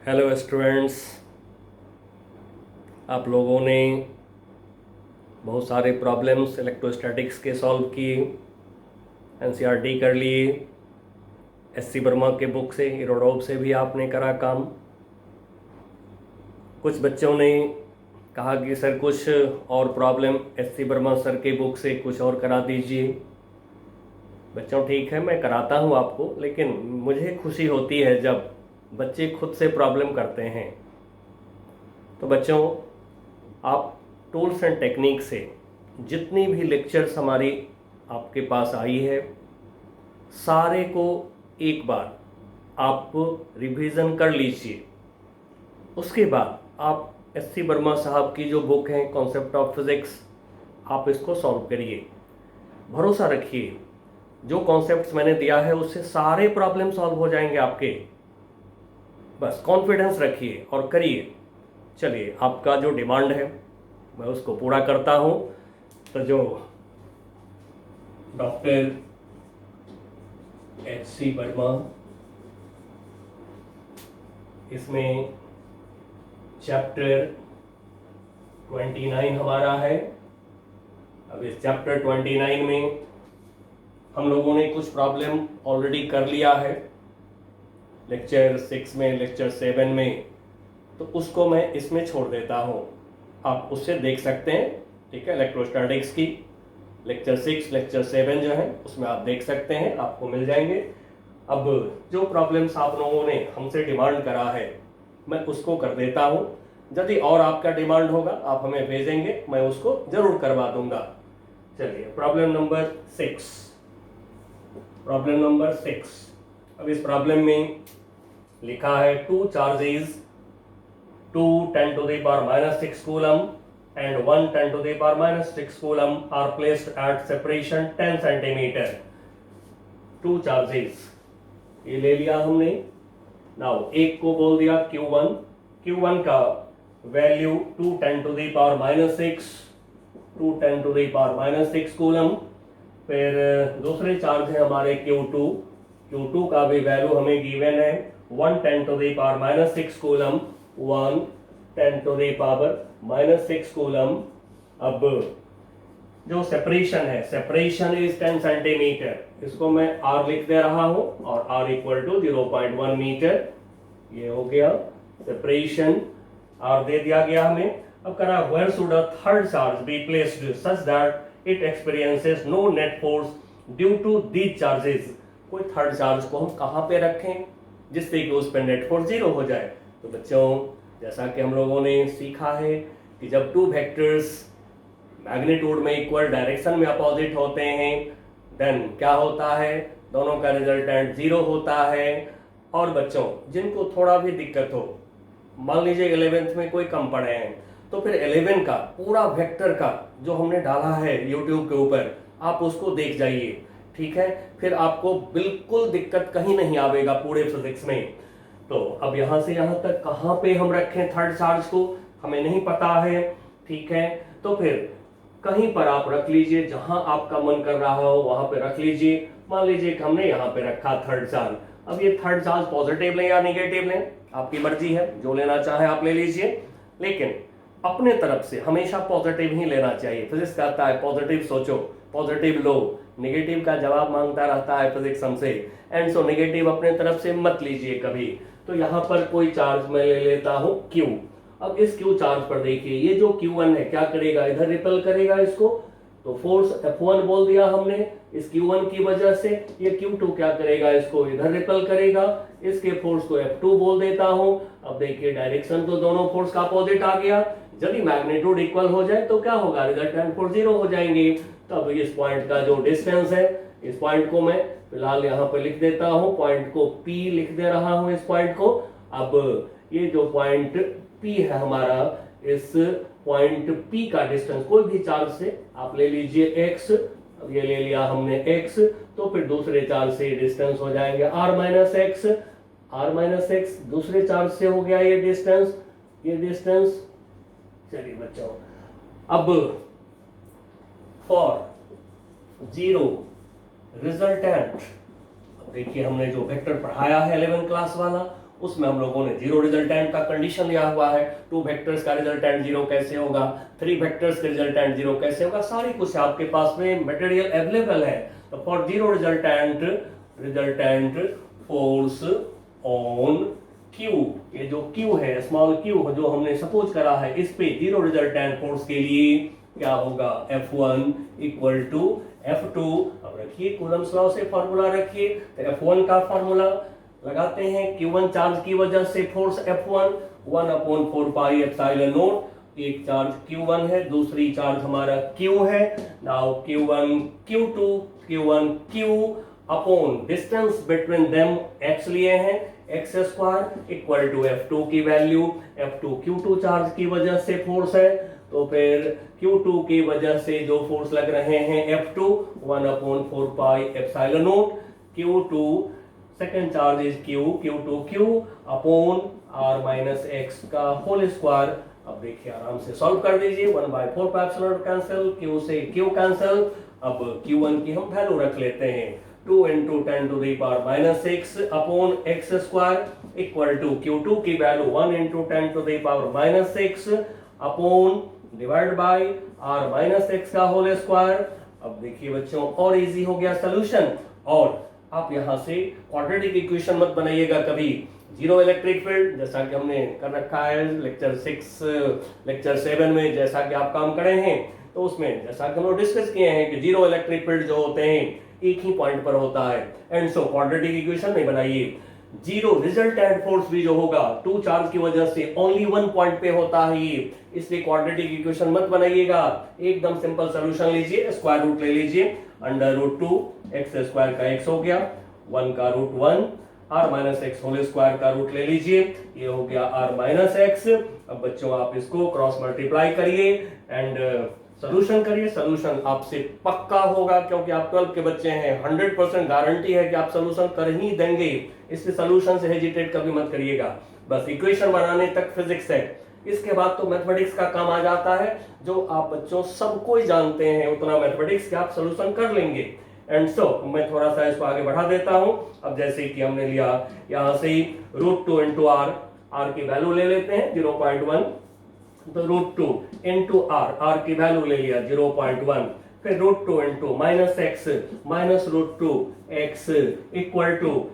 Hello students, आप लोगों ने बहुत सारे प्रॉब्लम्स इलेक्ट्रोस्टैटिक्स के सॉल्व किए, एनसीईआरटी कर लिए, एससी वर्मा के बुक से, इरोडोव से भी आपने करा काम। कुछ बच्चों ने कहा कि सर कुछ और प्रॉब्लम एससी वर्मा सर के बुक से कुछ और करा दीजिए। बच्चों ठीक है, मैं कराता हूँ आपको, लेकिन मुझे खुशी होती है जब बच्चे खुद से प्रॉब्लम करते हैं। तो बच्चों, आप टूल्स एंड टेक्निक से जितनी भी लेक्चर्स हमारी आपके पास आई है, सारे को एक बार आप रिवीजन कर लीजिए। उसके बाद आप एससी वर्मा साहब की जो बुक है कॉन्सेप्ट ऑफ फिजिक्स, आप इसको सॉल्व करिए। भरोसा रखिए, जो कॉन्सेप्ट्स मैंने दिया है उससे सारे प्रॉब्लम सॉल्व हो जाएंगे आपके। बस कॉन्फिडेंस रखिए और करिए। चलिए, आपका जो डिमांड है मैं उसको पूरा करता हूँ। तो जो डॉक्टर एच.सी. वर्मा, इसमें चैप्टर 29 हमारा है। अब इस चैप्टर 29 में हम लोगों ने कुछ प्रॉब्लम ऑलरेडी कर लिया है लेक्चर 6 में, लेक्चर 7 में, तो उसको मैं इसमें छोड़ देता हूँ। आप उससे देख सकते हैं, ठीक है। इलेक्ट्रोस्टैटिक्स की लेक्चर 6, लेक्चर 7 जो है उसमें आप देख सकते हैं, आपको मिल जाएंगे। अब जो प्रॉब्लम्स आप लोगों ने हमसे डिमांड करा है मैं उसको कर देता हूँ। यदि और आपका डिमांड होगा आप हमें भेजेंगे, मैं उसको जरूर करवा दूंगा। चलिए, प्रॉब्लम नंबर 6। प्रॉब्लम नंबर 6, अब इस प्रॉब्लम में लिखा है 2 charges 2 10 to the power minus 6 coulomb and 1 10 to the power minus 6 coulomb are placed at separation 10 centimeter. 2 charges ये ले लिया हमने। नाउ एक को बोल दिया Q1। Q1 का value 2 10 to the power minus 6, 2 10 to the power minus 6 coulomb. फिर दूसरे चार्ज है हमारे Q2। Q2 का भी वैल्यू हमें गिवन है 1 10 to the power minus 6 coulomb, 1 10 to the power minus 6 coulomb. अब जो सेपरेशन है, सेपरेशन इज 10 सेंटीमीटर, इसको मैं R लिख दे रहा हूं और R इक्वल टू 0.1 मीटर। ये हो गया सेपरेशन, R दे दिया गया हमें। अब करा where should a third charge be placed such that it experiences no net force due to these charges. कोई थर्ड चार्ज को हम कहां पे रखें जिससे कि उस पर नेट फोर्स 0 हो जाए। तो बच्चों, जैसा कि हम लोगों ने सीखा है कि जब 2 वेक्टर्स मैग्नीट्यूड में इक्वल डायरेक्शन में अपोजिट होते हैं, देन क्या होता है, दोनों का रिजल्टेंट 0 होता है। और बच्चों, जिनको थोड़ा भी दिक्कत हो, मान लीजिए 11th में कोई कम पढ़े हैं, तो फिर 11 का पूरा वेक्टर का जो हमने डाला है यूट्यूब के ऊपर, आप उसको देख जाइए, ठीक है। फिर आपको बिल्कुल दिक्कत कहीं नहीं आवेगा पूरे फिजिक्स में। तो अब यहां से यहां तक कहां पे हम रखें थर्ड चार्ज को हमें नहीं पता है, ठीक है। तो फिर कहीं पर आप रख लीजिए, जहां आपका मन कर रहा हो वहां पे रख लीजिए। मान लीजिए कि हमने यहाँ पे रखा थर्ड चार्ज। अब ये थर्ड चार्ज पॉजिटिव लें या निगेटिव लें, आपकी मर्जी है, जो लेना चाहे आप ले लीजिए, लेकिन अपने तरफ से हमेशा पॉजिटिव ही लेना चाहिए। फिजिक्स कहता है पॉजिटिव सोचो, पॉजिटिव लो, निगेटिव का जवाब मांगता रहता है फिजिक्स हमसे। एंड सो निगेटिव अपने तरफ से मत लीजिए कभी। तो यहाँ पर कोई चार्ज मैं ले लेता हूं Q। अब इस Q चार्ज पर देखिए, ये जो Q1 है क्या करेगा, इधर रिपेल करेगा इसको, तो फोर्स F1 बोल दिया हमने इस Q1 की वजह से। ये Q2 क्या करेगा, इसको इधर रिपेल करेगा, इसके फोर्स को F2 बोल देता हूं। अब देखिए डायरेक्शन तो दोनों फोर्स का अपोजिट आ गया। यदि मैग्नीट्यूड इक्वल हो जाए तो क्या होगा, रिजल्टेंट फोर्स 0 हो जाएंगे। तब इस पॉइंट का जो डिस्टेंस है, इस पॉइंट को मैं फिलहाल यहाँ पर लिख देता हूँ, पॉइंट को P लिख दे रहा हूँ इस पॉइंट को। अब ये जो पॉइंट P है हमारा, इस पॉइंट P का डिस्टेंस कोई भी चार्ज से आप ले लीजिए x। अब ये ले लिया हमने x, तो फिर दूसरे चार्ज से डिस्टेंस हो जाएंगे r minus x. r minus x दूसरे चार्ज से हो गया ये डिस्टेंस, ये डिस्टेंस। चलिए बच्चों, अब फॉर 0 रिजल्टेंट, देखिए हमने जो वेक्टर पढ़ाया है 11 क्लास वाला, उसमें हम लोगों ने जीरो रिजल्टेंट का कंडीशन लिया हुआ है। 2 वेक्टर्स का रिजल्टेंट जीरो कैसे होगा, 3 वेक्टर्स का रिजल्टेंट जीरो कैसे होगा, सारी कुछ आपके पास में मटेरियल अवेलेबल है। तो for zero resultant force on Q, ये जो Q है, स्मॉल Q जो हमने सपोज करा है, इस पे जीरो रिजल्टेंट फोर्स के लिए क्या होगा, F1 इक्वल टू F2। अब रखिए कूलम्स लॉ से फॉर्मूला रखिए, तो F1 का फॉर्मूला लगाते हैं, Q1 चार्ज की वजह से force F1 1/4 pi epsilon naught. एक चार्ज Q1 है, दूसरी चार्ज हमारा Q है। Now Q1 Q upon distance between them x लिए हैं, x square equal to F2 की वैल्यू, F2 Q2 चार्ज की वजह से फोर्स है, तो फिर Q2 की वजह से जो फोर्स लग रहे हैं F2 1/4 pi epsilon naught Q2, second charge is Q2 upon r minus x का होल स्क्वायर। अब देखिए आराम से सॉल्व कर दीजिए, 1/4 पाई एप्सिलॉन कैंसिल, Q से Q कैंसिल। अब Q1 की हम वैल्यू रख लेते हैं, 2 into 10 to the power minus 6 upon x square equal to Q2 की value 1 into 10 to the power minus 6 upon divide by r minus x का whole square. अब देखिए बच्चों और इजी हो गया सॉल्यूशन। और आप यहां से क्वाड्रेटिक इक्वेशन मत बनाइएगा कभी। जीरो इलेक्ट्रिक फील्ड जैसा कि हमने कर रखा है लेक्चर 6 लेक्चर 7 में, जैसा कि आप काम करे हैं, तो उसमें जैसा कि हम लोग डिस्कस किए हैं कि जीरो इलेक्ट्रिक फील्ड जो होते हैं एक ही पॉइंट पर होता है, एंड सो क्वाड्रेटिक इक्वेशन नहीं बनाइए। जीरो रिजल्टेंट फोर्स भी जो होगा 2 चार्ज की वजह से ओनली 1 पॉइंट पे होता है ये, इसलिए क्वाड्रेटिक इक्वेशन मत बनाइएगा। एकदम सिंपल सॉल्यूशन लीजिए, स्क्वायर रूट ले लीजिए, √2 x स्क्वायर का x हो गया, 1 का root 1, r minus x whole square का रूट ले लीजिए, ये हो गया r माइनस एक्स। अब बच्चों आप इसको क्रॉस मल्टीप्लाई करिए एंड सॉल्यूशन करिए। सॉल्यूशन आपसे पक्का होगा क्योंकि आप 12 के बच्चे हैं, 100% गारंटी है कि आप सॉल्यूशन कर ही देंगे, इससे सॉल्यूशन से हेजिटेट कभी मत करिएगा। बस इक्वेशन बनाने तक फिजिक्स है, इसके बाद तो मैथमेटिक्स का काम आ जाता है। जो आप बच्चों सब कोई जानते हैं उतना मैथमेटिक्स के आप सॉल्यूशन कर लेंगे। एंड सो मैं थोड़ा सा इसको आगे बढ़ा देता हूं। अब जैसे कि हमने लिया यहां से √2 into r की वैल्यू ले लेते हैं 0.1, तो √2 into r की वैल्यू ले लिया 0.1, फिर √2 into -x minus √2 x equal to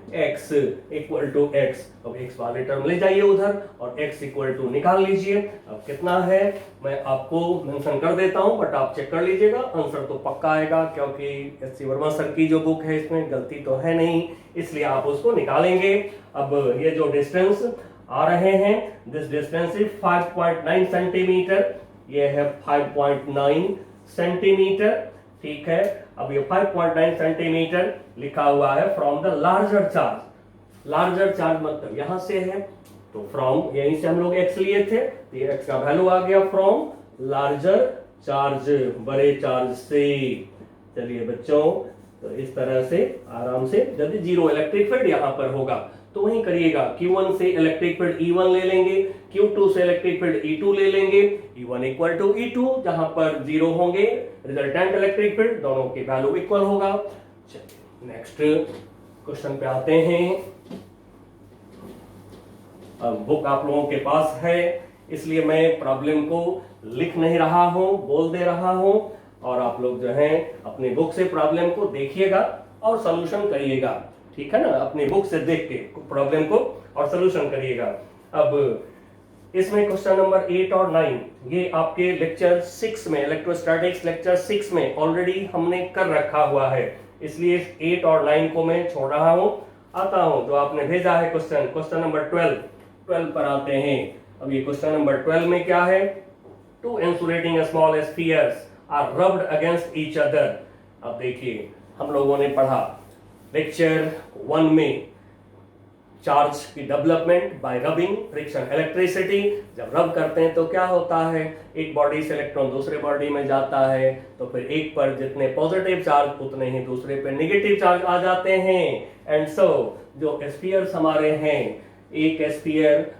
x। अब x वाले टर्म ले जाइए उधर और x इक्वल टू निकाल लीजिए। अब कितना है मैं आपको मेंशन कर देता हूं, बट आप चेक कर लीजिएगा, आंसर तो पक्का आएगा क्योंकि एस सी वर्मा सर की जो बुक है इसमें गलती तो है नहीं, इसलिए आप उसको निकालेंगे। अब ये जो डिस्टेंस आ रहे हैं, दिस डिस्टेंस इज 5.9 सेंटीमीटर, ये है 5.9 सेंटीमीटर, ठीक है। अब ये 5.9 सेंटीमीटर लिखा हुआ है from the larger charge. Larger charge मतलब यहां से है, तो फ्रॉम यहीं से हम लोग x लिए थे, तो ये x का वैल्यू आ गया फ्रॉम लार्जर चार्ज, बड़े चार्ज से। चलिए बच्चों, तो इस तरह से आराम से यदि जीरो इलेक्ट्रिक फील्ड यहां पर होगा तो वहीं करिएगा। Q1 से इलेक्ट्रिक फील्ड E1 ले लेंगे, Q2 से इलेक्ट्रिक फील्ड E2 ले लेंगे, E1 इक्वल टू E2, जहां पर जीरो होंगे रिजल्टेंट इलेक्ट्रिक फील्ड, दोनों की वैल्यू इक्वल होगा। चलिए नेक्स्ट क्वेश्चन पे आते हैं। अब बुक आप लोगों के पास है, इसलिए मैं प्रॉब्लम को लिख नहीं रहा हूं, बोल दे रहा हूं, और आप लोग जो हैं अपनी बुक से प्रॉब्लम को देखिएगा और सॉल्यूशन करिएगा, ठीक है ना। अपनी बुक से देख के प्रॉब्लम को और सॉल्यूशन करिएगा। अब इसमें क्वेश्चन नंबर 8 और 9 ये आपके लेक्चर 6 में, इलेक्ट्रोस्टैटिक्स लेक्चर 6 में ऑलरेडी हमने कर रखा हुआ है, इसलिए 8 और 9 को मैं छोड़ रहा हूं। आता हूं जो आपने भेजा है क्वेश्चन नंबर 12 पर आते हैं। अब ये क्वेश्चन नंबर 12 में क्या है, 2 insulating small spheres are rubbed against each other। अब देखिए हम लोगों ने पढ़ा लेक्चर 1 में चार्ज की development bye rubbing, friction, electricity. जब रब करते हैं तो क्या होता है, एक बॉडी से इलेक्ट्रॉन दूसरे बॉडी में जाता है, तो फिर एक पर जितने पॉजिटिव चार्ज उतने ही दूसरे पर नेगेटिव चार्ज आ जाते हैं। एंड सो जो स्फीयर्स हमारे हैं, एक स्फीयर,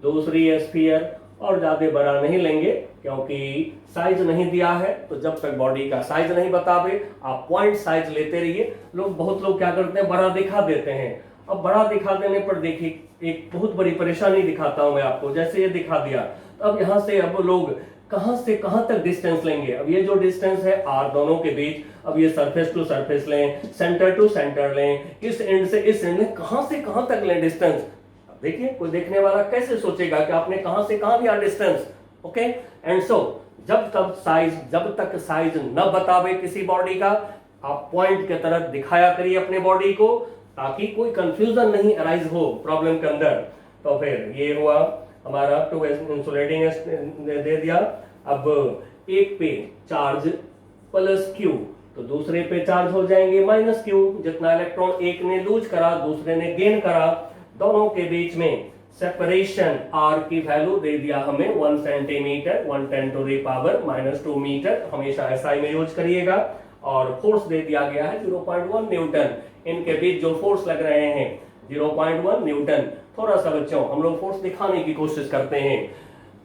दूसरी स्फीयर, और ज्यादा बड़ा नहीं लेंगे क्योंकि साइज नहीं दिया है, तो जब तक बॉडी का साइज नहीं बतावे आप पॉइंट साइज लेते रहिए। बहुत लोग क्या करते हैं, बड़ा दिखा देते हैं। अब बड़ा दिखा देने पर देखिए एक बहुत बड़ी परेशानी दिखाता हूं मैं आपको। जैसे ये दिखा दिया, तो अब यहां से अब लोग कहां से कहां तक डिस्टेंस लेंगे। अब ये जो डिस्टेंस है आर दोनों के बीच, अब ये सरफेस टू सरफेस लें, सेंटर टू सेंटर लें, इस एंड से इस एंड में कहां से कहां तक लें डिस्टेंस। अब देखिए कोई देखने वाला कैसे सोचेगा कि आपने कहां से कहां लिया डिस्टेंस। ओके, एंड सो जब तक साइज न बतावे किसी बॉडी का, आप पॉइंट के तरफ दिखाया करिए अपने बॉडी को, ताकि कोई कंफ्यूजन नहीं अराइज हो प्रॉब्लम के अंदर। तो फिर ये हुआ हमारा टू इंसुलेटिंग दे दिया। अब एक पे चार्ज प्लस क्यू, तो दूसरे पे चार्ज हो जाएंगे माइनस क्यू। जितना इलेक्ट्रॉन एक ने लूज करा दूसरे ने गेन करा, दोनों के बीच में सेपरेशन आर की वैल्यू दे दिया हमें 1 सेंटीमीटर, 1 × 10⁻² मीटर, हमेशा एसआई में यूज करिएगा। और फोर्स दे दिया गया है 0.1 न्यूटन। इनके बीच जो फोर्स लग रहे हैं 0.1 न्यूटन। थोड़ा सा बच्चों हम लोग फोर्स दिखाने की कोशिश करते हैं।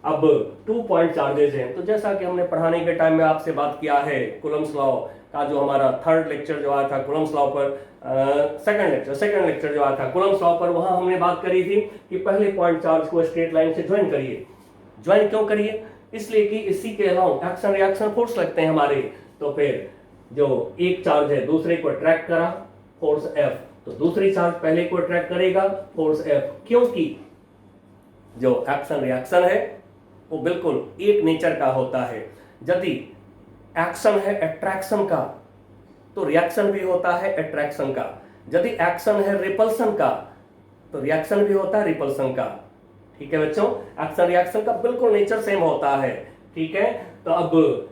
अब 2 पॉइंट चार्जेज हैं, तो जैसा कि हमने पढ़ाने के टाइम में आपसे बात किया है, कूलम्ब्स लॉ का जो हमारा थर्ड लेक्चर जो आया था कूलम्ब्स लॉ पर, सेकंड लेक्चर जो आया था कूलम्ब्स लॉ पर, वहां हमने बात करी थी कि पहले पॉइंट चार्ज को स्ट्रेट लाइन से ज्वाइन करिए। ज्वाइन क्यों करिए? इसलिए कि इसी के अलावा एक्शन रिएक्शन फोर्स लगते हैं हमारे। तो फिर जो एक चार्ज है दूसरे को अट्रैक्ट करा, फोर्स F, तो दूसरी चार्ज पहले को अट्रैक्ट करेगा, फोर्स F, क्योंकि जो एक्शन रिएक्शन है वो बिल्कुल एक नेचर का होता है। यदि एक्शन है अट्रैक्शन का, तो रिएक्शन भी होता है अट्रैक्शन का। यदि एक्शन है रिपल्सन का, तो रिएक्शन भी होता है रिपल्सन का। ठीक है बच्चों, एक्शन रिएक्शन का बिल्कुल नेचर सेम होता है। ठीक है, तो अब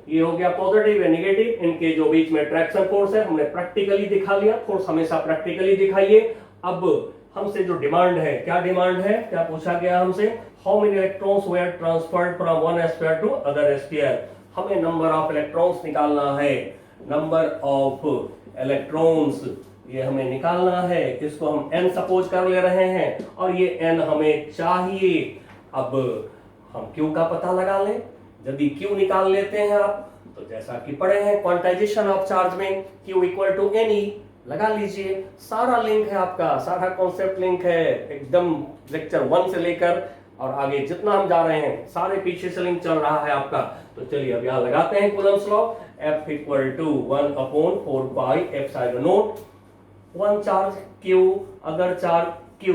ये हो गया पॉजिटिव या नेगेटिव, इनके जो बीच में अट्रैक्शन फोर्स है हमने प्रैक्टिकली दिखा लिया। फोर्स हमेशा प्रैक्टिकली दिखाइए। अब हमसे जो डिमांड है, क्या डिमांड है, क्या पूछा गया हमसे, how many electrons were transferred from one sphere to other sphere. हमें नंबर ऑफ इलेक्ट्रॉन्स निकालना है, नंबर ऑफ इलेक्ट्रॉन्स ये हमें निकालना है। इसको हम n सपोज कर ले रहे हैं और ये n हमें चाहिए। अब हम q का पता लगा लें। यदि q निकाल लेते हैं आप, तो जैसा कि पढ़े हैं क्वांटाइजेशन ऑफ चार्ज में q = ne लगा लीजिए। सारा लिंक है आपका, सारा कॉन्सेप्ट लिंक है एकदम, लेक्चर 1 से लेकर और आगे जितना हम जा रहे हैं सारे पीछे से लिंक चल रहा है आपका। तो चलिए अब यहाँ लगाते हैं Coulomb's law. F = 1/4πε0। One charge Q, other charge Q,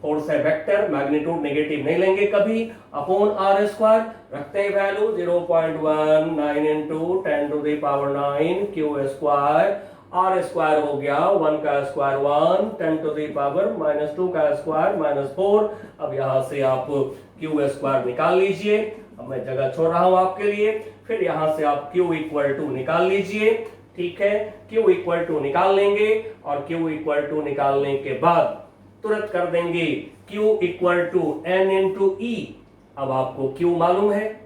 force है वेक्टर, मैग्नीट्यूड नेगेटिव नहीं लेंगे कभी, अपॉन r² रखते हैं वैल्यू 0.19 × 10⁹ Q², r² हो गया 1 का स्क्वायर 1, 10⁻² का स्क्वायर -4। अब यहां से आप Q² निकाल लीजिए। अब मैं जगह छोड़ रहा हूं आपके लिए। फिर यहां से आप Q = निकाल लीजिए। ठीक है, Q = निकाल लेंगे और Q = निकालने के बाद तुरंत कर देंगे Q = N × E। अब आपको Q मालूम है,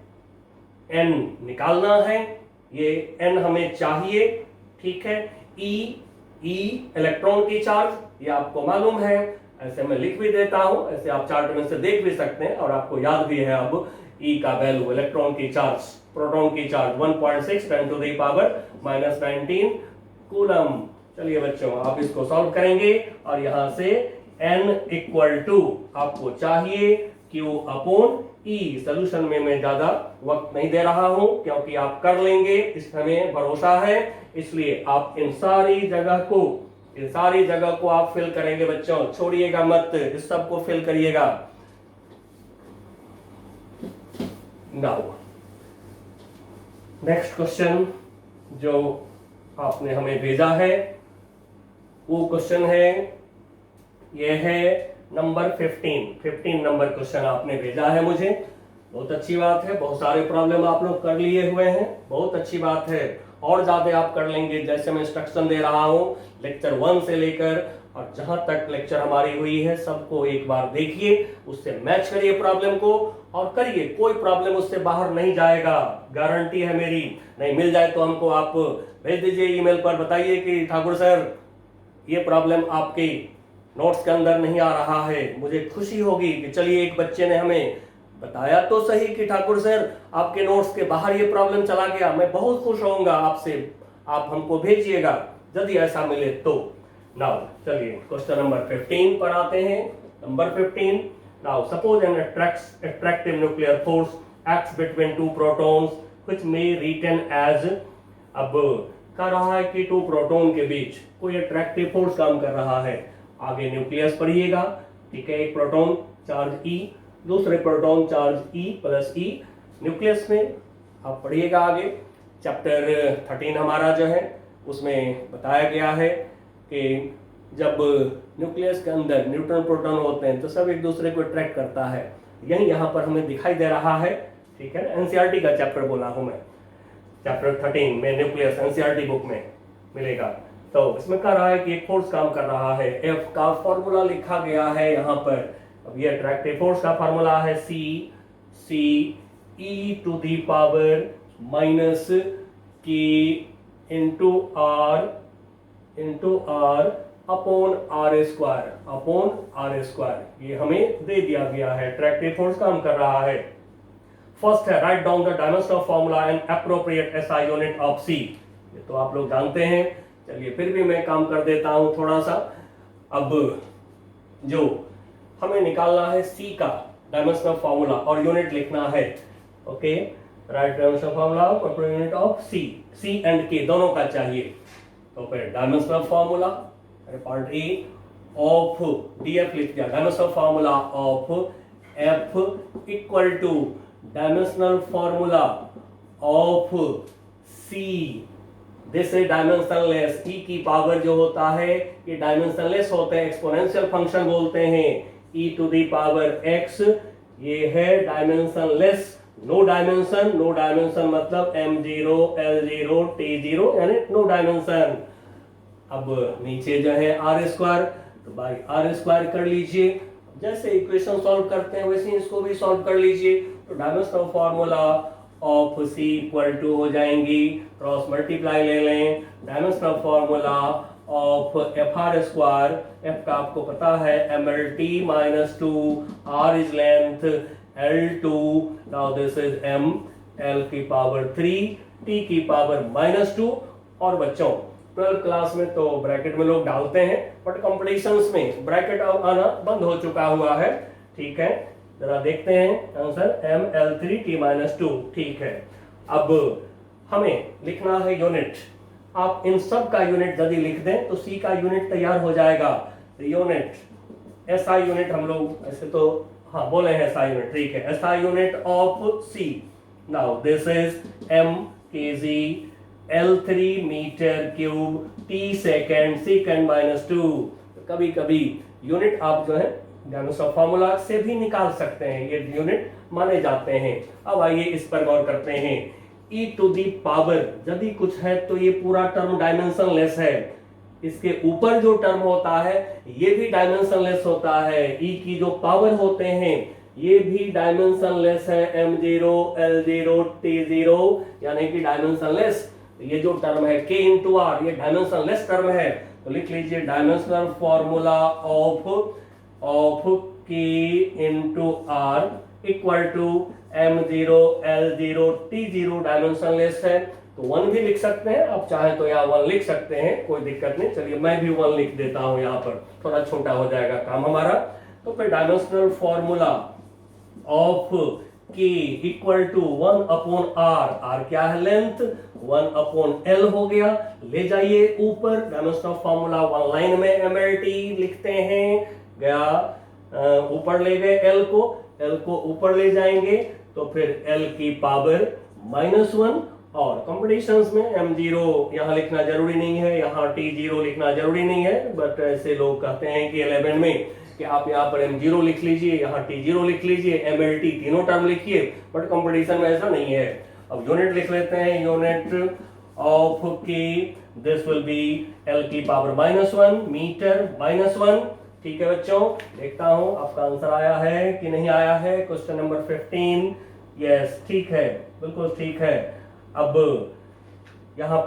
N निकालना है, ये N हमें चाहिए। ठीक है, E इलेक्ट्रॉन की चार्ज, ये आपको मालूम है। ऐसे मैं लिख भी देता हूं, ऐसे आप चार्ट में से देख भी सकते हैं और आपको याद भी है। अब E का वैल्यू इलेक्ट्रॉन की चार्ज, प्रोटॉन की चार्ज 1.6 × 10⁻19 कूलम। चलिए बच्चों आप इसको सॉल्व करेंगे और यहां से N = आपको चाहिए Q/E। सॉल्यूशन में मैं ज्यादा वक्त नहीं दे रहा हूं क्योंकि आप कर लेंगे, इस हमें भरोसा है। इसलिए आप इन सारी जगह को आप फिल करेंगे बच्चों, छोड़िएगा मत, इस सब को फिल करिएगा। नाउ नेक्स्ट क्वेश्चन जो आपने हमें भेजा है वो क्वेश्चन है, ये है नंबर 15 नंबर क्वेश्चन आपने भेजा है मुझे। बहुत अच्छी बात है, बहुत सारे प्रॉब्लम आप लोग कर लिए हुए हैं, बहुत अच्छी बात है। और ज्यादा आप कर लेंगे, जैसे मैं इंस्ट्रक्शन दे रहा हूं लेक्चर 1 से लेकर और जहां तक लेक्चर हमारी हुई है सबको एक बार देखिए, उससे मैच करिए प्रॉब्लम को और करिए। कोई प्रॉब्लम उससे बाहर नहीं जाएगा, गारंटी है मेरी। नहीं मिल जाए तो हमको आप भेज दीजिए ईमेल पर, बताइए कि ठाकुर सर ये प्रॉब्लम आपके नोट्स के अंदर नहीं आ रहा है। मुझे खुशी होगी कि चलिए एक बच्चे ने हमें बताया तो सही कि ठाकुर सर आपके नोट्स के बाहर ये प्रॉब्लम चला गया। मैं बहुत खुश होऊंगा आपसे, आप हमको भेजिएगा यदि ऐसा मिले तो। नाउ चलिए क्वेश्चन नंबर 15 पर आते हैं। Number 15. Now suppose an attractive nuclear force acts between two protons which may written as, अब कह रहा है कि टू प्रोटॉन के बीच कोई अट्रैक्टिव फोर्स काम कर रहा है। आगे न्यूक्लियस पढ़िएगा, ठीक है, एक प्रोटॉन चार्ज E, दूसरे proton charge E plus E nucleus में। आप पढ़िएगा आगे चैप्टर 13 हमारा जो है उसमें बताया गया है कि जब न्यूक्लियस के अंदर न्यूट्रॉन प्रोटॉन होते हैं तो सब एक दूसरे को अट्रैक्ट करता है। यही यहाँ पर हमें दिखाई दे रहा है, ठीक है ना। एनसीईआरटी का चैप्टर बोला हूँ मैं, चैप्टर 13 में न्यूक्लियस एनसीईआरटी बुक में मिलेगा। तो इसमें कह रहा है कि एक फोर्स काम कर रहा है, एफ का फॉर्मूला लिखा गया है यहाँ पर। अब ये अट्रैक्टिव फोर्स का फॉर्मूला है C E to the power minus K into R upon R square. ये हमें दे दिया गया है, अट्रैक्टिव फोर्स काम कर रहा है। फर्स्ट है write down the dimensional formula and appropriate SI unit of C. ये तो आप लोग जानते हैं, चलिए फिर भी मैं काम कर देता हूं थोड़ा सा। अब जो हमें निकालना है सी का डायमेंशनल फॉर्मूला और यूनिट लिखना है, ओके। राइट डायमेंशनल फॉर्मूला और unit of C and K दोनों का चाहिए। तो फिर dimensional formula part A of DF लिख दिया, dimensional formula of F equal to dimensional formula of C. This is dimensionless. E की पावर जो होता है ये डायमेंशनलेस होते हैं, एक्सपोनेंशियल फंक्शन बोलते हैं। ई टू दी पावर एक्स ये है डायमेंशनलेस, नो डायमेंशन मतलब m0 l0 t0 यानी नो डायमेंशन। अब नीचे जो है आर स्क्वायर, तो बाई आर स्क्वायर कर लीजिए। जैसे इक्वेशन सॉल्व करते हैं वैसे इसको भी सॉल्व कर लीजिए। तो dimensional formula of C equal to हो जाएंगी, क्रॉस मल्टीप्लाई ले लें, dimensional formula of F R square, F का आपको पता है mlt माइनस 2, R is length L2, now this is m, L की पावर 3, t की पावर माइनस 2। और बच्चों 12th क्लास में तो ब्रैकेट में लोग डालते हैं, बट कॉम्पिटिशन्स में ब्रैकेट अब आना बंद हो चुका हुआ है, ठीक है। जरा देखते हैं आंसर ml3t-2, ठीक है। अब हमें लिखना है यूनिट। आप इन सब का यूनिट यदि लिख दें तो सी का यूनिट तैयार हो जाएगा। यूनिट एसआई यूनिट हम लोग ऐसे तो हाँ बोले हैं एसआई यूनिट, ठीक है। SI unit of C, now this is m kg L3 metre cube t second minus 2। कभी कभी यूनिट आप जो है डायमेंशनल फॉर्मूला से भी निकाल सकते हैं, ये यूनिट माने जाते हैं। अब आइए इस पर गौर करते हैं। e टू दी पावर यदि कुछ है तो ये पूरा टर्म डायमेंशनलेस है। इसके ऊपर जो टर्म होता है ये भी डायमेंशनलेस होता है। e की जो पावर होते हैं ये भी डायमेंशनलेस है, m0 l0 t0 यानी कि डायमेंशनलेस। ये जो टर्म है k इंटू आर ये डायमेंशनलेस टर्म है, तो लिख लीजिए dimensional formula of k into R equal to m0 l0 t0 dimensionless है। तो 1 भी लिख सकते हैं, आप चाहें तो यहाँ 1 लिख सकते हैं, कोई दिक्कत नहीं। चलिए मैं भी 1 लिख देता हूँ, यहाँ पर थोड़ा छोटा हो जाएगा काम हमारा। तो फिर dimensional formula of k equal to 1 upon R क्या है लेंथ, 1 अपॉन l हो गया। ले जाइए ऊपर, डायमेंशनल फॉर्मूला 1 लाइन में mlt लिखते हैं, गया ऊपर ले गए l को ऊपर ले जाएंगे तो फिर l की पावर माइनस 1। और कॉम्पिटिशन्स में m0 यहाँ लिखना जरूरी नहीं है, यहाँ t0 लिखना जरूरी नहीं है, बट ऐसे लोग कहते हैं कि 11 में कि आप यहाँ पर m0 लिख लीजिए, यहाँ t0 लिख लीजिए, mlt तीनों टर्म लिखिए, बट कंपटीशन में ऐसा नहीं है। अब यूनिट लिख लेते हैं, unit of k this will be l की पावर माइनस 1 मीटर माइनस 1, ठीक है बच्चों। देखता हूं आपका आंसर आया है कि नहीं आया है। क्वेश्चन नंबर 15, यस ठीक है, बिल्कुल ठीक है। अब यहाँ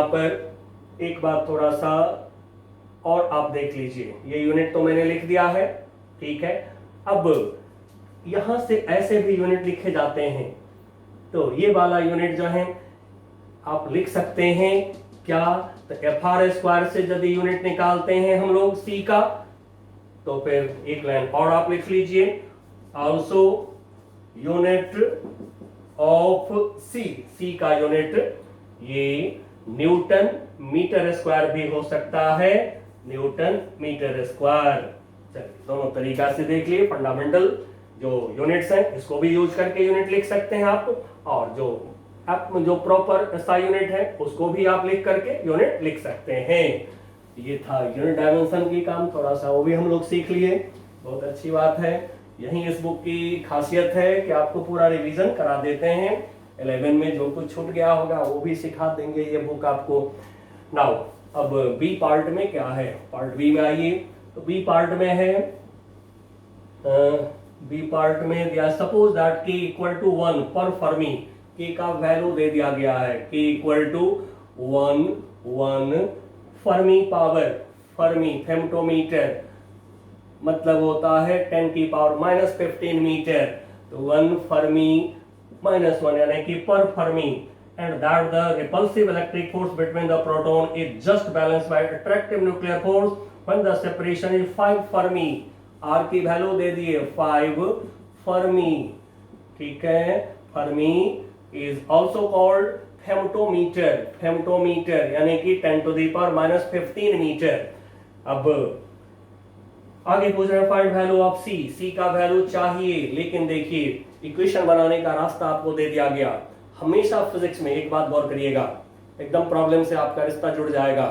पर एक बात थोड़ा सा और आप देख लीजिए, ये यूनिट तो मैंने लिख दिया है, ठीक है। अब यहां से ऐसे भी यूनिट लिखे जाते हैं, तो ये वाला यूनिट जो है आप लिख सकते हैं क्या, तो एफ आर स्क्वायर से यदि यूनिट निकालते हैं हम लोग सी का, तो फिर एक लाइन और आप लिख लीजिए, also unit of C, C का यूनिट ये न्यूटन मीटर स्क्वायर भी हो सकता है, न्यूटन मीटर स्क्वायर। चलिए दोनों तरीका से देख लिए। फंडामेंटल जो यूनिट्स हैं इसको भी यूज करके यूनिट लिख सकते हैं आप, और जो प्रॉपर एसआई यूनिट है उसको भी आप लिख करके यूनिट लिख सकते हैं। ये था यूनिट डायमेंशन की काम, थोड़ा सा वो भी हम लोग सीख लिए, बहुत अच्छी बात है। यही इस बुक की खासियत है कि आपको पूरा रिवीजन करा देते हैं। 11 में जो कुछ छूट गया होगा वो भी सिखा देंगे ये बुक आपको। नाउ अब बी पार्ट में क्या है, पार्ट बी में आइए। तो बी पार्ट में है, बी पार्ट में दिया suppose that k equal to 1 per fermi, k का वैल्यू दे दिया गया है k equal to 1 fermi power, fermi femtometre मतलब होता है 10 की पावर माइनस 15 मीटर। तो 1 फर्मी माइनस 1 यानी कि पर Fermi, and that the repulsive electric force between the proton is just balanced by attractive nuclear force when the separation is 5 Fermi। R की वैल्यू दे दिए 5 Fermi, ठीक है। Fermi is also called femtometer, femtometer यानी कि 10 to the power minus 15 metre. अब आगे पूछ रहे हैं find value of C, C का वैल्यू चाहिए, लेकिन देखिए इक्वेशन बनाने का रास्ता आपको दे दिया गया। हमेशा फिजिक्स में एक बात गौर करिएगा, एकदम प्रॉब्लम से आपका रिश्ता जुड़ जाएगा।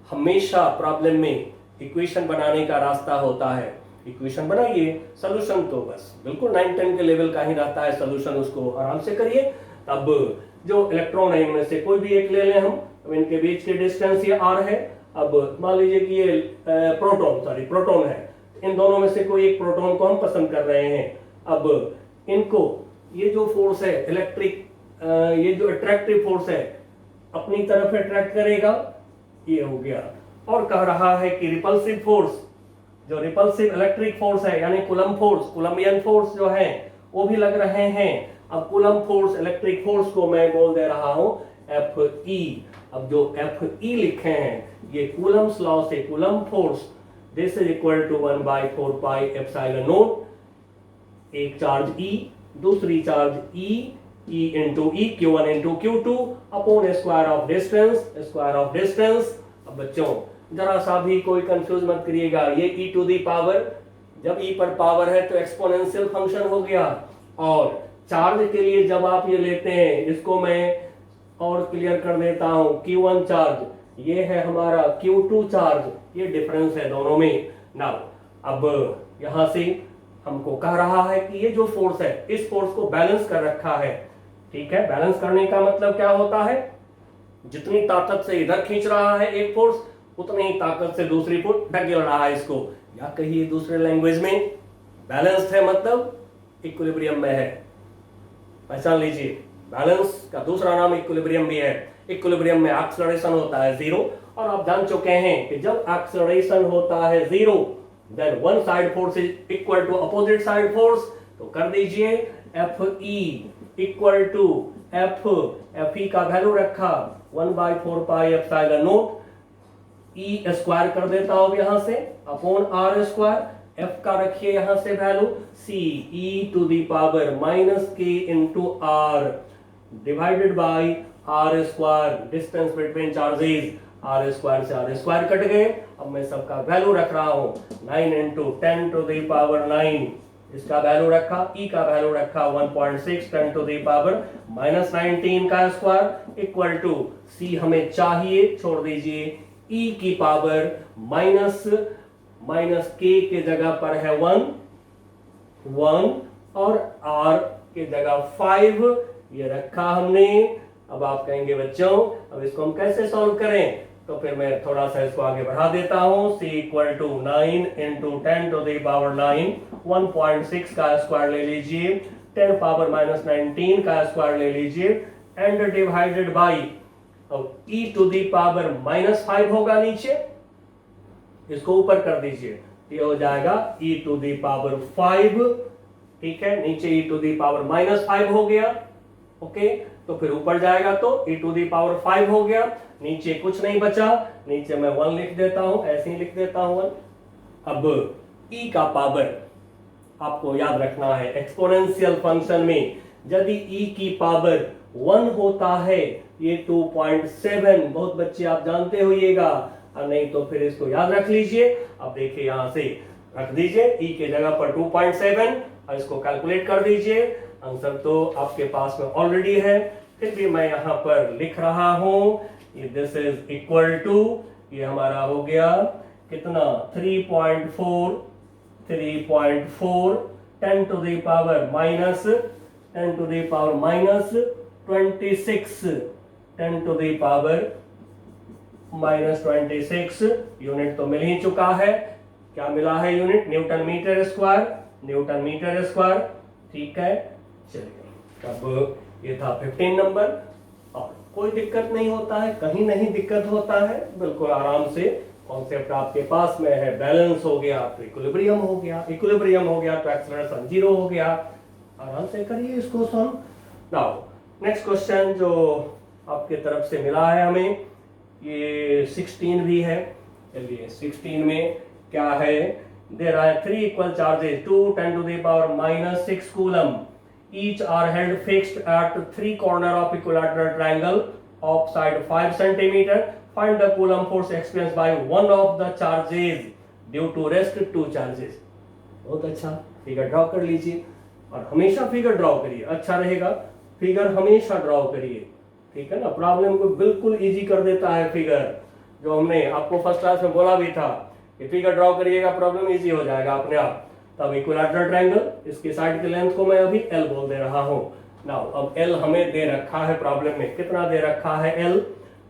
हमेशा प्रॉब्लम में इक्वेशन बनाने का रास्ता होता है। इक्वेशन बनाइए, सॉल्यूशन तो बस बिल्कुल 9-10 के लेवल का ही रहता है, सॉल्यूशन उसको आराम से करिए। अब जो इलेक्ट्रॉन है इनमें से कोई भी एक ले लें हम, अब इनके बीच की डिस्टेंस ये r है। अब मान लीजिए कि ये प्रोटॉन है, इन दोनों में से कोई एक प्रोटॉन को हम पसंद कर रहे हैं। अब इनको ये जो फोर्स है इलेक्ट्रिक, ये जो अट्रैक्टिव फोर्स है अपनी तरफ अट्रैक्ट करेगा, ये हो गया। और कह रहा है कि रिपल्सिव फोर्स, जो रिपल्सिव इलेक्ट्रिक फोर्स है यानी कूलम फोर्स, कूलम्बियन फोर्स जो है वो भी लग रहे हैं। अब कूलम फोर्स इलेक्ट्रिक फोर्स को मैं बोल दे रहा हूं Fe। अब जो Fe लिखे हैं ये कूलम्स लॉ से, Coulomb force this is equal to 1/4 pi epsilon naught, एक चार्ज E, दूसरी charge E into E, Q1 into Q2 upon square of distance, square of distance. अब बच्चों जरा सा भी कोई कंफ्यूज मत करिएगा, ये e टू दी पावर, जब e पर पावर है तो एक्सपोनेंशियल फंक्शन हो गया। और चार्ज के लिए जब आप ये लेते हैं, इसको मैं और क्लियर कर देता हूं, Q1 चार्ज ये है हमारा Q2 चार्ज, ये डिफरेंस है दोनों में। नाउ अब यहां से हमको कह रहा है कि ये जो फोर्स है इस फोर्स को बैलेंस कर रखा है, ठीक है। बैलेंस करने का मतलब क्या होता है, जितनी ताकत से इधर खींच रहा है एक फोर्स उतनी ही ताकत से दूसरी फोर्स ढकेल रहा है इसको, या कहिए दूसरे लैंग्वेज में बैलेंस्ड है मतलब इक्विलिब्रियम में है। पहचान लीजिए, बैलेंस का दूसरा नाम इक्विलिब्रियम भी है। इक्विलिब्रियम में एक्सेलरेशन होता है 0, और आप जान चुके हैं कि जब एक्सेलरेशन होता है 0 then one side force is equal to opposite side force. तो कर दीजिए Fe इक्वल टू Fe का वैल्यू रखा 1/4 pi epsilon naught, E square कर देता हूं यहां से अपॉन R स्क्वायर, F का रखिए यहां से value C e to the power minus k into R divided by R square, distance between charges, R square से R स्क्वायर कट गए। अब मैं सबका वैल्यू रख रहा हूं 9 इंटू 10 टू दी पावर 9, इसका वैल्यू रखा, E का वैल्यू रखा 1.6 10 टू दी पावर माइनस 19 का स्क्वायर इक्वल टू C हमें चाहिए, छोड़ दीजिए, E की पावर माइनस k के जगह पर है 1 और R के जगह 5, ये रखा हमने। अब आप कहेंगे बच्चों अब इसको हम कैसे सॉल्व करें, तो फिर मैं थोड़ा सा इसको आगे बढ़ा देता हूं। C equal to 9 into 10 to the power 9, 1.6 का स्क्वायर ले लीजिए, 10 पावर माइनस 19 का स्क्वायर ले लीजिए एंड डिवाइडेड बाई, अब e to the power minus 5 होगा नीचे, इसको ऊपर कर दीजिए, ये हो जाएगा e टू दी पावर 5, ठीक है। नीचे e to the power minus 5 हो गया, ओके। तो फिर ऊपर जाएगा तो e टू दी पावर 5 हो गया, नीचे कुछ नहीं बचा, नीचे मैं 1 लिख देता हूं, ऐसे ही लिख देता हूं 1। अब ई का पावर आपको याद रखना है, एक्सपोनेंशियल फंक्शन में यदि ई की पावर 1 होता है, ये 2.7, बहुत बच्चे आप जानते होइएगा, और नहीं तो फिर इसको याद रख लीजिए। अब देखिए यहां से रख दीजिए ई के जगह पर 2.7 और इसको कैलकुलेट कर दीजिए। आंसर तो आपके पास में ऑलरेडी है, फिर भी मैं यहां पर लिख रहा हूं, दिस इज इक्वल टू, ये हमारा हो गया कितना 3.4 10 to the power minus 26 10 to the power -26 unit तो मिल ही चुका है। क्या मिला है यूनिट? Newton metre square. ठीक है, चलिए अब ये था 15 नंबर। और कोई दिक्कत नहीं होता है, कहीं नहीं दिक्कत होता है, बिल्कुल आराम से कॉन्सेप्ट आपके पास में है। बैलेंस हो गया तो इक्विलिब्रियम हो गया, इक्विलिब्रियम हो गया तो एक्सेलरेशन 0 हो गया। आराम से करिए इसको सॉल्व। नाउ नेक्स्ट क्वेश्चन जो आपके तरफ से मिला है हमें, ये 16 भी है। चलिए 16 में क्या है, there are 3 equal charges 2 10 to the power -6 coulomb, each are held fixed at 3 corner of equilateral triangle of side 5 centimeter. Find the coulomb force experienced by one of the charges due to rest 2 charges. बहुत अच्छा, figure draw कर लीजिए और हमेशा figure draw करिए, अच्छा रहेगा। Figure हमेशा ड्रॉ करिए, ठीक है ना। प्रॉब्लम को बिल्कुल इजी कर देता है फिगर, जो हमने आपको फर्स्ट क्लास में बोला भी था कि फिगर ड्रॉ करिएगा प्रॉब्लम इजी हो जाएगा अपने आप। तब इक्विलैटरल ट्रायंगल, इसकी साइड की लेंथ को मैं अभी L बोल दे रहा हूं। नाउ अब L हमें दे रखा है प्रॉब्लम में, कितना दे रखा है L?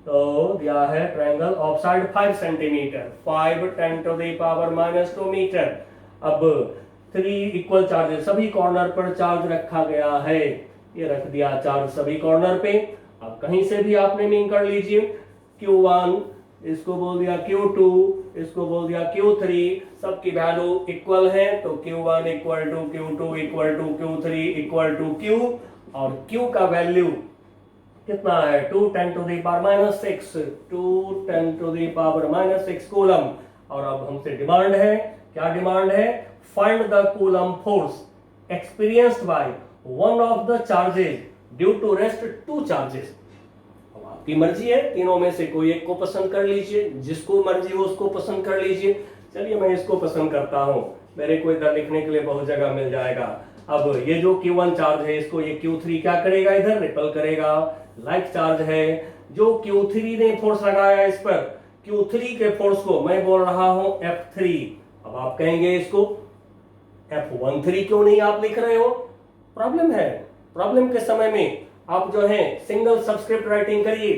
तो दिया है triangle of side 5 centimetre, 5 10 to the power -2 metre. अब 3 इक्वल चार्जेस, सभी कॉर्नर पर चार्ज रखा गया है, ये रख दिया चार्ज सभी कॉर्नर पे। अब कहीं से भी आपने मीन कर लीजिए, Q1 इसको बोल दिया Q2, इसको बोल दिया Q3, सबकी वैल्यू इक्वल है तो Q1 equal to Q2 equal to Q3 equal to Q, और Q का वैल्यू कितना है 2 10 to the power -6, 2 10 to the power -6 coulomb. और अब हमसे डिमांड है, क्या डिमांड है? Find the Coulomb force experienced by one of the charges due to rest 2 charges. आपकी मर्जी है, तीनों में से कोई एक को पसंद कर लीजिए, जिसको मर्जी हो उसको पसंद कर लीजिए। चलिए मैं इसको पसंद करता हूं, मेरे को इधर लिखने के लिए बहुत जगह मिल जाएगा। अब ये जो Q1 चार्ज है, इसको ये Q3 क्या करेगा? इधर रिपल करेगा। लाइक चार्ज है, जो Q3 ने फोर्स लगाया इस पर, Q3 के फोर्स को मैं बोल रहा हूं F3। अब आप कहेंगे इसको F13 क्यों नहीं आप लिख रहे हो? प्रॉब्लम है, प्रॉब्लम के समय में आप जो है सिंगल सबस्क्रिप्ट राइटिंग करिए,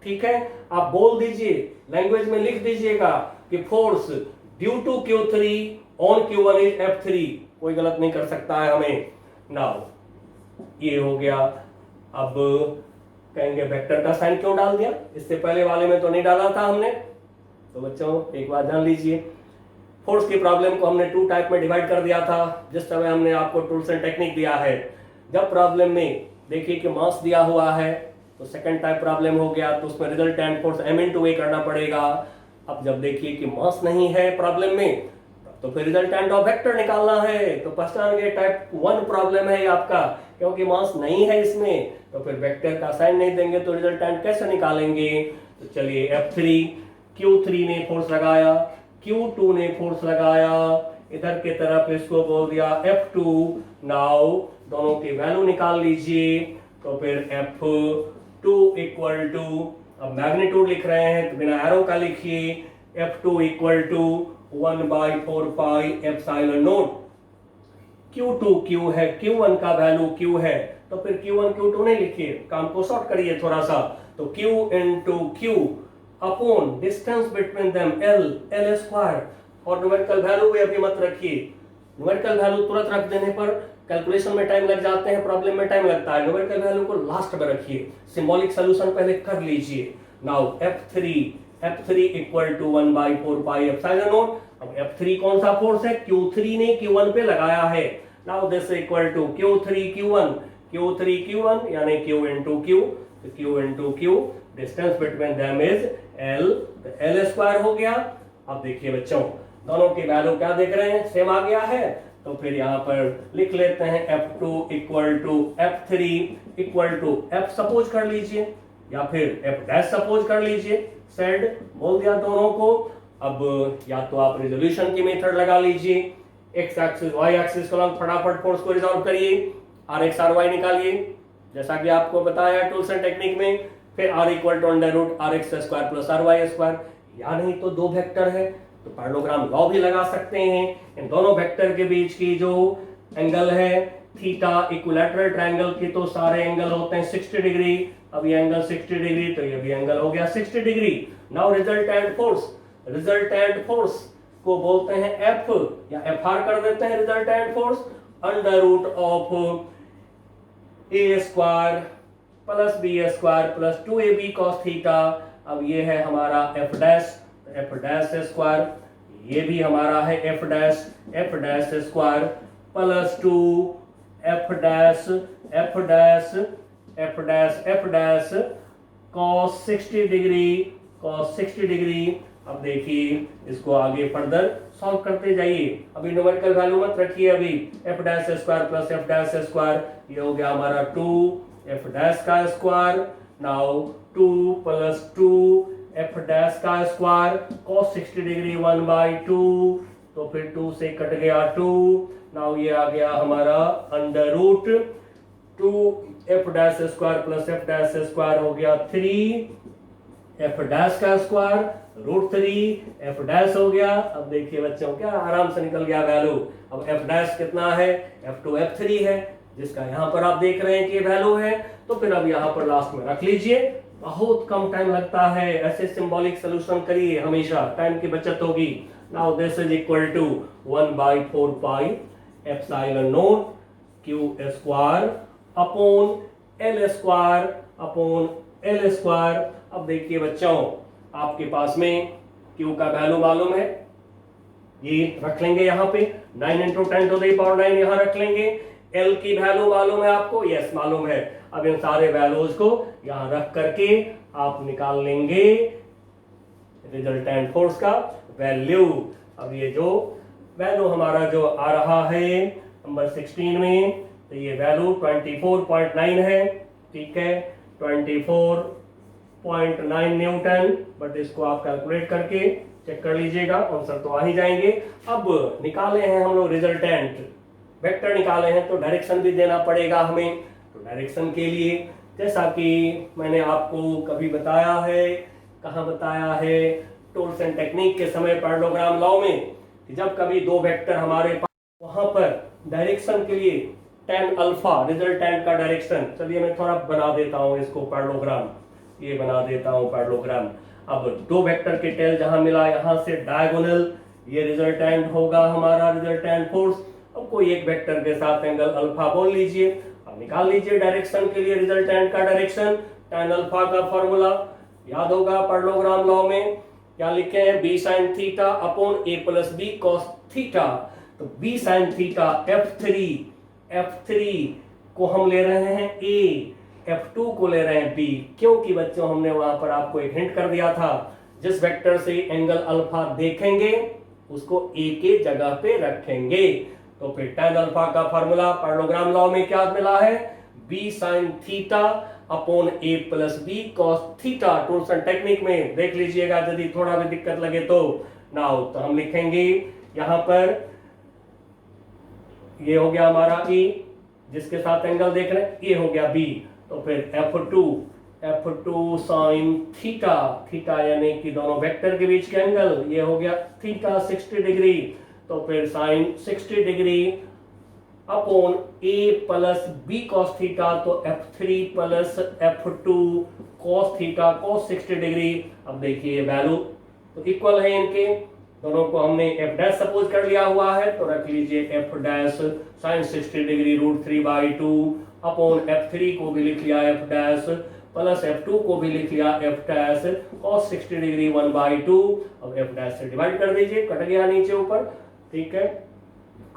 ठीक है। आप बोल दीजिए, लैंग्वेज में लिख दीजिएगा कि force due to Q3 on Q1 is F3, कोई गलत नहीं कर सकता है हमें। नाउ ये हो गया। अब कहेंगे वेक्टर का साइन क्यों डाल दिया? इससे पहले वाले में तो नहीं डाला था हमने। तो बच्चों एक बात जान लीजिए, फोर्स की प्रॉब्लम को हमने 2 टाइप में डिवाइड कर दिया था, जिस समय हमने आपको टूल्स एंड टेक्निक दिया है। जब प्रॉब्लम में देखिए कि मास दिया हुआ है तो सेकंड टाइप प्रॉब्लम हो गया, तो उसमें रिजल्टेंट फोर्स m/a करना पड़ेगा। अब जब देखिए कि मास नहीं है प्रॉब्लम में, तो फिर रिजल्टेंट ऑफ वेक्टर निकालना है। तो पहचान गए टाइप 1 प्रॉब्लम है आपका, क्योंकि मास नहीं है इसमें, तो फिर वेक्टर का साइन नहीं देंगे तो रिजल्टेंट कैसे निकालेंगे? तो चलिए F3, Q3 ने फोर्स लगाया, Q2 ने फोर्स लगाया, इधर की तरफ इसको बोल दिया F2। नाउ दोनों की वैल्यू निकाल लीजिए, तो फिर F2 इक्वल टू, अब मैग्नीट्यूड लिख रहे हैं तो बिना एरो का लिखिए, F2 equal to 1/4 pi epsilon naught. Q2 Q है, Q1 का वैल्यू Q है, तो फिर Q1 Q2 नहीं लिखिए, काम को शॉर्ट करिए थोड़ा सा। तो Q into Q upon distance between them L square. और न्यूमेरिकल वैल्यू भी अभी मत रखिए, न्यूमेरिकल वैल्यू तुरंत रख देने पर कैलकुलेशन में टाइम लग जाते हैं, प्रॉब्लम में टाइम लगता है। न्यूमेरिकल वैल्यू को लास्ट में रखिए, सिंबॉलिक सॉल्यूशन पहले कर लीजिए। Now F3 equal to 1/4 pi epsilon naught. अब F3 कौन सा फोर्स है? Q3 ने Q1 पे लगाया है। Now this equal to Q3 Q1 यानी Q into Q, Q into Q, distance between them is L, L square हो गया। अब देखिए बच्चों, दोनों की वैल्यू क्या देख रहे हैं, सेम आ गया है। तो फिर यहाँ पर लिख लेते हैं F2 equal to F3 equal to F suppose कर लीजिए या फिर F डैश सपोज कर लीजिए। सेड बोल दिया दोनों को। अब या तो आप रिजोल्यूशन की मेथड लगा लीजिए, एक्स एक्सिस वाई एक्सिस को फटाफट फोर्स को रिजॉल्व करिए, आर एक्स आर वाई निकालिए जैसा कि आपको बताया टूल्स एंड टेक्निक में। फिर R equal to under root R X square plus R Y square, या नहीं तो दो वेक्टर है तो पैरेललोग्राम लॉ भी लगा सकते हैं। इन दोनों वेक्टर के बीच की जो एंगल है थीटा, इक्विलैटरल ट्रायंगल की तो सारे एंगल होते हैं 60 डिग्री। अब ये एंगल 60 डिग्री तो ये भी एंगल हो गया 60 degree. Now resultant force, resultant force को बोलते हैं एफ या एफ आर कर देते हैं resultant force, under root of A square plus B square plus 2ab cos theta. अब ये है हमारा एफ डैश स्क्वायर, ये भी हमारा है F dash square plus 2 F dash cos 60 degree. अब देखिए इसको आगे फर्दर सॉल्व करते जाइए। अभी न्यूमेरिकल वैल्यू मत रखिए, अभी F dash square plus F dash square, ये हो गया हमारा 2 एफ डैश का square. Now 2 plus 2 F dash का स्क्वायर cos 60 डिग्री 1/2, तो फिर 2 से कट गया 2। नाउ ये आ गया हमारा under root 2 F dash square plus F dash square हो गया 3 एफ डैश का स्क्वायर रूट 3 एफ डैश हो गया। अब देखिए बच्चों क्या आराम से निकल गया वैल्यू। अब एफ डैश कितना है, F2 F3 है, जिसका यहाँ पर आप देख रहे हैं कि वैल्यू है। तो फिर अब यहाँ पर लास्ट में रख लीजिए, बहुत कम टाइम लगता है, ऐसे सिंबॉलिक सोल्यूशन करिए, हमेशा टाइम की बचत होगी। Now this is equal to 1/4 pi epsilon naught Q square upon L square. अब देखिए बच्चों आपके पास में Q का वैल्यू मालूम है, ये रख लेंगे यहाँ पे 9 × 10⁹ यहाँ रख लेंगे। L की वैल्यू मालूम है आपको, यस मालूम है। अब इन सारे वैल्यूज को यहाँ रख करके आप निकाल लेंगे रिजल्टेंट फोर्स का वैल्यू। अब ये जो वैल्यू हमारा जो आ रहा है नंबर 16 में, तो ये वैल्यू 24.9 है, ठीक है 24.9 न्यूटन। बट इसको आप कैलकुलेट करके चेक कर लीजिएगा, आंसर तो आ ही जाएंगे। अब निकाले हैं हम लोग रिजल्टेंट, वेक्टर निकाले हैं तो डायरेक्शन भी देना पड़ेगा हमें। तो डायरेक्शन के लिए जैसा कि मैंने आपको कभी बताया है, कहाँ बताया है, टूल्स एंड टेक्निक के समय पैरेललोग्राम लॉ में, कि जब कभी दो वेक्टर हमारे पास, वहां पर डायरेक्शन के लिए tan अल्फा रिजल्टेंट का डायरेक्शन, चलिए मैं थोड़ा बना देता हूँ इसको पैरेललोग्राम, ये बना देता हूँ पैरेललोग्राम। अब दो वेक्टर के टेल जहां मिला, यहां से डायगोनल, ये रिजल्टेंट होगा हमारा रिजल्टेंट फोर्स। अब कोई एक वेक्टर के साथ एंगल अल्फा बोल लीजिए। अब निकाल लीजिए डायरेक्शन के लिए रिजल्टेंट का डायरेक्शन। tan अल्फा का फॉर्मूला याद होगा पैरेललोग्राम लॉ में, क्या लिखे हैं, b sin theta upon a plus b cos theta. तो b sin थीटा F3 को हम ले रहे हैं a, F2 को ले रहे हैं b, क्योंकि बच्चों हमने वहां पर आपको एक हिंट कर दिया था, जिस वेक्टर से एंगल अल्फा देखेंगे उसको a के जगह पे रखेंगे। तो फिर tan अल्फा का फॉर्मूला पैरेललोग्राम लॉ में क्या मिला है, b sin theta upon a plus b cos theta. Tools and technique में देख लीजिएगा यदि थोड़ा भी दिक्कत लगे तो। नाउ तो हम लिखेंगे यहाँ पर, ये हो गया हमारा e, जिसके साथ एंगल देख रहे हैं, ये हो गया b। तो फिर F2 sin थीटा यानी कि दोनों वेक्टर के बीच के एंगल, ये हो गया थीटा 60 डिग्री। तो फिर sin 60 degree upon a plus b cos theta, तो F3 plus F2 cos theta cos 60 degree. अब देखिए वैल्यू तो इक्वल है इनके, दोनों को हमने f डैश सपोज कर लिया हुआ है, तो रख लीजिए f dash sin 60 degree √3/2 upon F3 को भी लिख लिया f डैश प्लस F2 को भी लिख लिया f डैश cos 60 डिग्री 1/2। अब f डैश से डिवाइड कर दीजिए, कट गया नीचे ऊपर, ठीक है,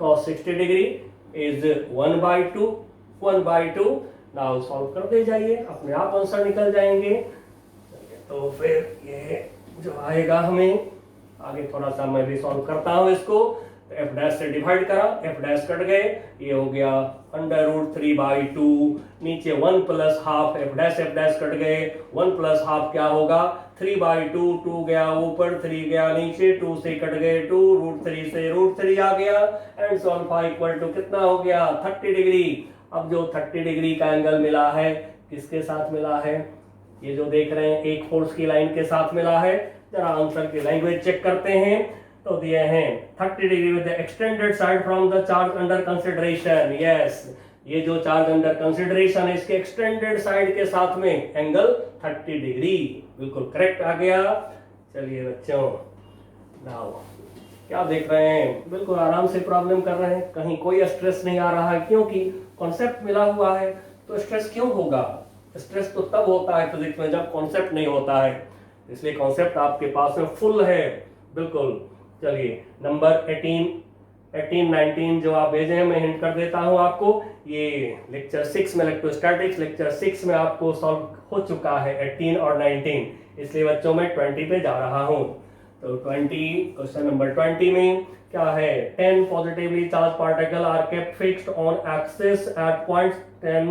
cos 60 degree is 1/2। Now solve कर दे जाइए, अपने आप आंसर निकल जाएंगे। तो फिर ये जो आएगा हमें आगे थोड़ा सा मैं भी सॉल्व करता हूं इसको। तो एफ डैश से डिवाइड करा, एफ डैश कट गए, ये हो गया √3/2, नीचे 1 plus half, F dash cut गए, 1 प्लस हाफ क्या होगा 3/2, 2 गया ऊपर 3 गया नीचे, 2 से कट गए 2, √3 से √3 आ गया, and so alpha equal to कितना हो गया 30 डिग्री। अब जो 30 डिग्री का एंगल मिला है किसके साथ मिला है, ये जो देख रहे हैं एक फोर्स की लाइन के साथ मिला है। जरा आंसर की लैंग्वेज चेक करते हैं। तो दिए हैं 30 degree with the extended side from the charge under consideration. Yes, ये जो चार्ज अंडर कंसिडरेशन है इसके एक्सटेंडेड साइड के साथ में एंगल 30 डिग्री, बिल्कुल करेक्ट आ गया। चलिए बच्चों, नाउ क्या देख रहे हैं, बिल्कुल आराम से प्रॉब्लम कर रहे हैं, कहीं कोई स्ट्रेस नहीं आ रहा है, क्योंकि कॉन्सेप्ट मिला हुआ है। तो स्ट्रेस क्यों होगा, स्ट्रेस तो तब होता है फिजिक्स में जब कॉन्सेप्ट नहीं होता है, इसलिए कॉन्सेप्ट आपके पास में फुल है बिल्कुल। चलिए नंबर 18, 19 जो आप भेजे हैं मैं हिंट कर देता हूं आपको। ये लेक्चर 6 में इलेक्ट्रोस्टैटिक्स लेक्चर 6 में आपको सॉल्व हो चुका है 18 और 19, इसलिए बच्चों मैं 20 पे जा रहा हूं। तो 20 क्वेश्चन नंबर 20 में क्या है, 10 positively charge particle are kept fixed on axis at points 10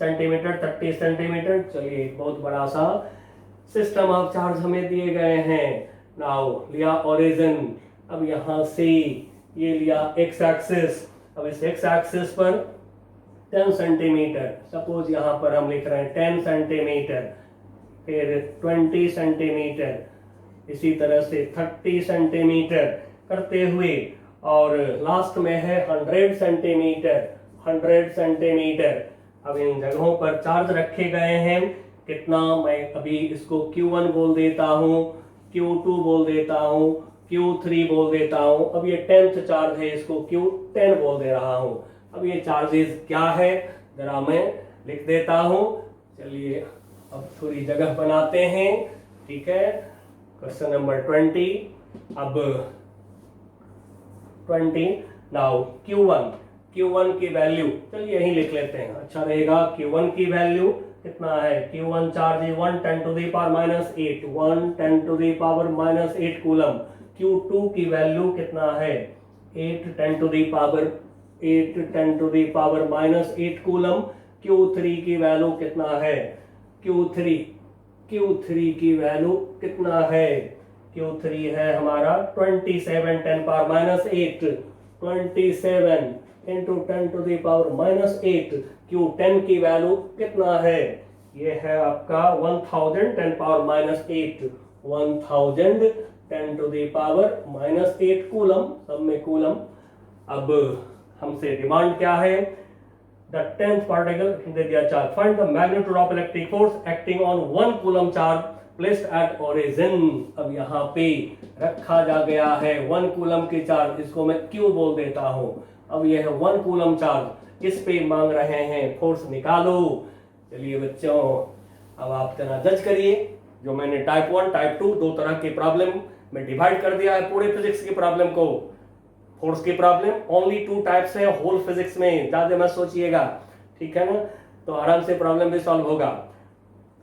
centimetre 30 centimetre. चलिए बहुत बड़ा सा सिस्टम ऑफ चार्ज हमें दिए गए हैं। नाउ लिया ओरिजिन, अब यहां से ये लिया एक्स एक्सिस, अब इस एक्स एक्सिस पर 10 सेंटीमीटर, सपोज यहां पर हम लिख रहे हैं 10 सेंटीमीटर, फिर 20 सेंटीमीटर, इसी तरह से 30 सेंटीमीटर करते हुए, और लास्ट में है 100 सेंटीमीटर, 100 सेंटीमीटर। अब इन जगहों पर चार्ज रखे गए हैं, कितना, मैं अभी इसको Q1 बोल देता हूं, Q2 बोल देता हूं, Q3 बोल देता हूं। अब ये 10th चार्ज है, इसको Q10 बोल दे रहा हूं। अब ये चार्जेस क्या है जरा मैं लिख देता हूं। चलिए अब थोड़ी जगह बनाते हैं, ठीक है। क्वेश्चन नंबर 20, अब 20 नाउ Q1 की वैल्यू चलिए यही लिख लेते हैं, अच्छा रहेगा। Q1 की वैल्यू कितना है, Q1 चार्ज है 1 10 to the power -8, 1 10 to the power -8 coulomb. Q2 की वैल्यू कितना है 8 10 to the power -8 coulomb. Q3 की वैल्यू कितना है, Q3 की वैल्यू कितना है, Q3 है हमारा 27 10 power -8, 27 into 10 to the power -8। Q10 की वैल्यू कितना है, ये है आपका 1000 10 power -8, 1000 10 to the power -8 coulomb, सब में कूलम। अब हमसे डिमांड क्या है, द 10th पार्टिकल दे दिया charge, find the magnitude of electric force acting on 1 coulomb charge placed at origin. अब यहाँ पे रखा जा गया है 1 कूलम की चार्ज, इसको मैं Q बोल देता हूँ। अब यह है 1 कूलम चार्ज, इस पे मांग रहे हैं फोर्स निकालो। चलिए बच्चों, अब आप जरा जज करिए, जो मैंने टाइप 1 टाइप 2 दो तरह के प्रॉब्लम में डिवाइड कर दिया है पूरे फिजिक्स की प्रॉब्लम को। फोर्स की प्रॉब्लम ओनली 2 टाइप्स है होल फिजिक्स में, ज्यादा मत सोचिएगा, ठीक है ना। तो आराम से प्रॉब्लम भी सॉल्व होगा।